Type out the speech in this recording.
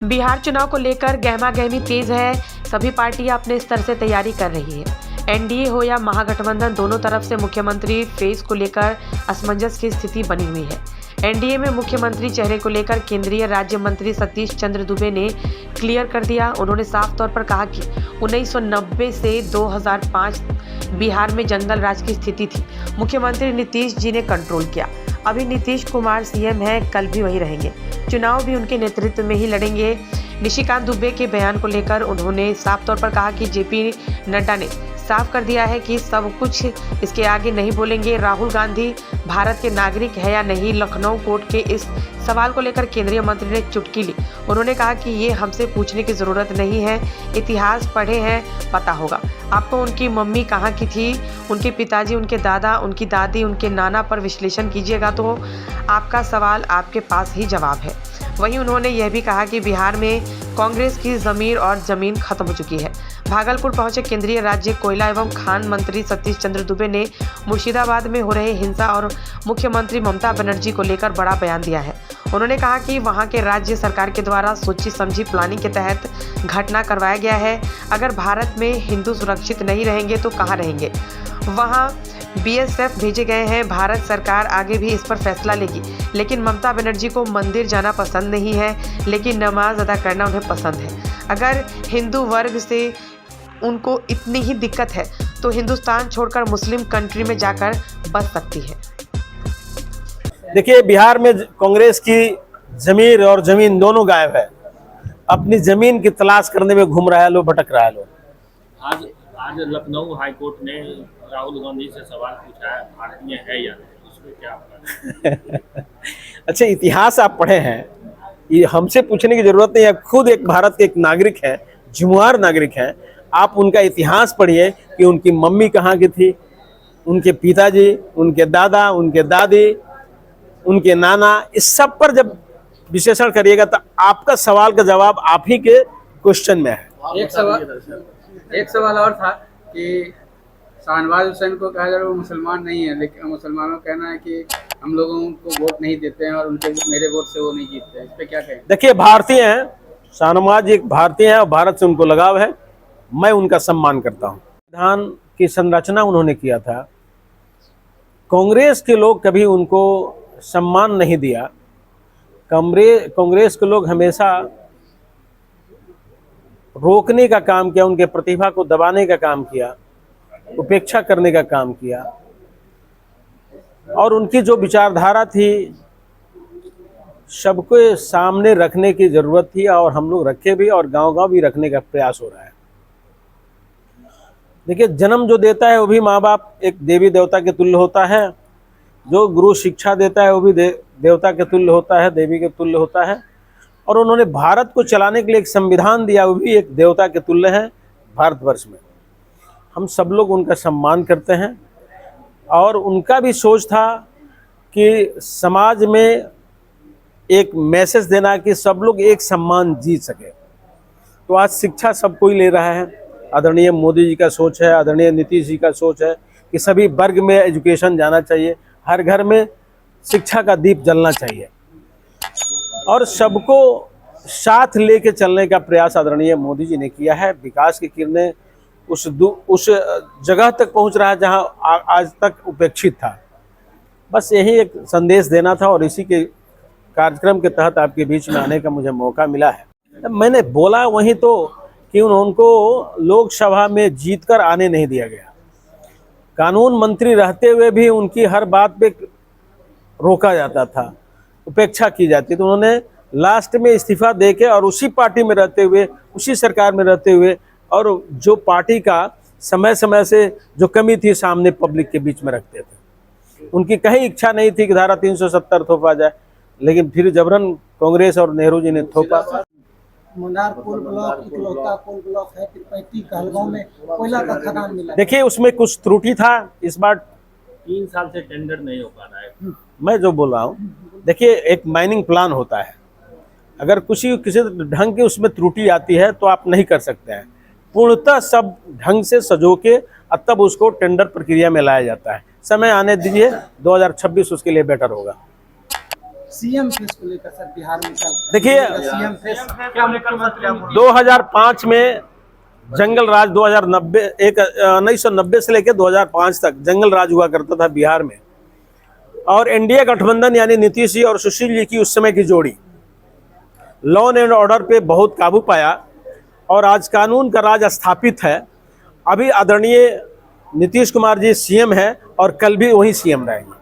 बिहार चुनाव को लेकर गहमागहमी तेज है। सभी पार्टियां अपने स्तर से तैयारी कर रही है। एनडीए हो या महागठबंधन, दोनों तरफ से मुख्यमंत्री फेस को लेकर असमंजस की स्थिति बनी हुई है। एनडीए में मुख्यमंत्री चेहरे को लेकर केंद्रीय राज्य मंत्री सतीश चंद्र दुबे ने क्लियर कर दिया। उन्होंने साफ तौर पर कहा कि 1990 से 2005 बिहार में जंगल राज की स्थिति थी। मुख्यमंत्री नीतीश जी ने कंट्रोल किया। अभी नीतीश कुमार सीएम हैं, कल भी वही रहेंगे। चुनाव भी उनके नेतृत्व में ही लड़ेंगे। निशिकांत दुबे के बयान को लेकर उन्होंने साफ तौर पर कहा कि जेपी नड्डा ने साफ कर दिया है कि सब कुछ इसके आगे नहीं बोलेंगे। राहुल गांधी भारत के नागरिक है या नहीं, लखनऊ कोर्ट के इस सवाल को लेकर केंद्रीय मंत्री ने चुटकी ली। उन्होंने कहा कि ये हमसे पूछने की ज़रूरत नहीं है, इतिहास पढ़े हैं, पता होगा आपको उनकी मम्मी कहाँ की थी, उनके पिताजी, उनके दादा, उनकी दादी, उनके नाना पर विश्लेषण कीजिएगा तो आपका सवाल आपके पास ही जवाब है। वहीं उन्होंने यह भी कहा कि बिहार में कांग्रेस की ज़मीर और ज़मीन खत्म हो चुकी है। भागलपुर पहुंचे केंद्रीय राज्य कोयला एवं खान मंत्री सतीश चंद्र दुबे ने मुर्शिदाबाद में हो रहे हिंसा और मुख्यमंत्री ममता बनर्जी को लेकर बड़ा बयान दिया है। उन्होंने कहा कि वहां के राज्य सरकार के द्वारा सोची समझी प्लानिंग के तहत घटना करवाया गया है। अगर भारत में हिंदू सुरक्षित नहीं रहेंगे तो कहाँ रहेंगे। वहाँ बीएसएफ भेजे गए हैं। भारत सरकार आगे भी इस पर फैसला लेगी। लेकिन ममता बनर्जी को मंदिर जाना पसंद नहीं है, लेकिन नमाज अदा करना उन्हें पसंद है। अगर हिंदू वर्ग से उनको इतनी ही दिक्कत है तो हिंदुस्तान छोड़कर मुस्लिम कंट्री में जाकर बस सकती है। देखिए, बिहार में कांग्रेस की जमीर और जमीन दोनों गायब है। अपनी जमीन की तलाश करने में घूम रहा है लोग, भटक रहा है लोग। आज लखनऊ हाईकोर्ट ने राहुल गांधी से सवाल पूछा है, भारतीय है या नहीं, उसमें क्या आपका? अच्छा, इतिहास आप पढ़े हैं, ये हमसे पूछने की जरूरत नहीं है। खुद एक भारत के एक नागरिक है, जिम्मेदार नागरिक हैं। आप उनका इतिहास पढ़िए कि उनकी मम्मी कहाँ की थी, उनके पिताजी, उनके दादा, उनके दादी, उनके नाना, इस सब पर जब विश्लेषण करिएगा तो आपका सवाल का जवाब आप ही के क्वेश्चन में है। एक सवाल और था कि शाहनवाज हुसैन को कहा जा रहा है वो मुसलमान नहीं है, लेकिन मुसलमानों का कहना है कि हम लोगों को वोट नहीं देते हैं और उनके मेरे वोट से वो नहीं जीतते हैं। इस पे क्या कहें? देखिए, भारतीय हैं, शाहनवाज एक भारतीय हैं और भारत से उनको लगाव है। मैं उनका सम्मान करता हूं। संविधान की संरचना उन्होंने किया था। कांग्रेस के लोग कभी उनको सम्मान नहीं दिया। कांग्रेस के लोग हमेशा रोकने का काम किया, उनके प्रतिभा को दबाने का काम किया, उपेक्षा करने का काम किया। और उनकी जो विचारधारा थी सबको सामने रखने की जरूरत थी और हम लोग रखे भी और गांव-गांव भी रखने का प्रयास हो रहा है। देखिए, जन्म जो देता है वो भी माँ बाप एक देवी देवता के तुल्य होता है। जो गुरु शिक्षा देता है वो भी देवता के तुल्य होता है, देवी के तुल्य होता है। और उन्होंने भारत को चलाने के लिए एक संविधान दिया, वो भी एक देवता के तुल्य है भारतवर्ष में। हम सब लोग उनका सम्मान करते हैं और उनका भी सोच था कि समाज में एक मैसेज देना कि सब लोग एक सम्मान जीत सके। तो आज शिक्षा सब कोई ले रहा है। आदरणीय मोदी जी का सोच है, आदरणीय नीतीश जी का सोच है कि सभी वर्ग में एजुकेशन जाना चाहिए, हर घर में शिक्षा का दीप जलना चाहिए और सबको साथ लेके चलने का प्रयास आदरणीय मोदी जी ने किया है। विकास की किरणें उस जगह तक पहुंच रहा है जहां आज तक उपेक्षित था। बस यही एक संदेश देना था और इसी के कार्यक्रम के तहत आपके बीच में आने का मुझे मौका मिला है। मैंने बोला वहीं तो कि उनको लोकसभा में जीतकर आने नहीं दिया गया। कानून मंत्री रहते हुए भी उनकी हर बात पे रोका जाता था, उपेक्षा की जाती। तो उन्होंने लास्ट में इस्तीफा देके और उसी पार्टी में रहते हुए, उसी सरकार में रहते हुए, और जो पार्टी का समय समय से जो कमी थी सामने पब्लिक के बीच में रखते थे। उनकी कहीं इच्छा नहीं थी कि धारा 370 थोपा जाए, लेकिन फिर जबरन कांग्रेस और नेहरू जी ने थोपा। मुनार कोल ब्लॉक इकलौता कोल ब्लॉक है, 35 कहलगांव में कोयला का खदान मिला। देखिए, उसमें कुछ त्रुटि था। इस बार 3 साल से टेंडर नहीं हो पा रहा है। मैं जो बोल रहा हूँ, देखिए, एक माइनिंग प्लान होता है। अगर किसी ढंग की उसमें त्रुटि आती है तो आप नहीं कर सकते हैं। पूर्णतः सब ढंग से सजो के तब उसको टेंडर प्रक्रिया में लाया जाता है। समय आने दीजिए, 2026 उसके लिए बेटर होगा। सीएम फेस को लेकर सर बिहार में क्या देखिए, सीएम फेस क्या मुख्यमंत्री 2005 में जंगल राज 1990 से लेकर 2005 तक जंगल राज हुआ करता था बिहार में। और एनडीए गठबंधन यानी नीतीश जी और सुशील जी की उस समय की जोड़ी लॉ एंड ऑर्डर पे बहुत काबू पाया और आज कानून का राज स्थापित है। अभी आदरणीय नीतीश कुमार जी सीएम है और कल भी वही सीएम रहेंगे।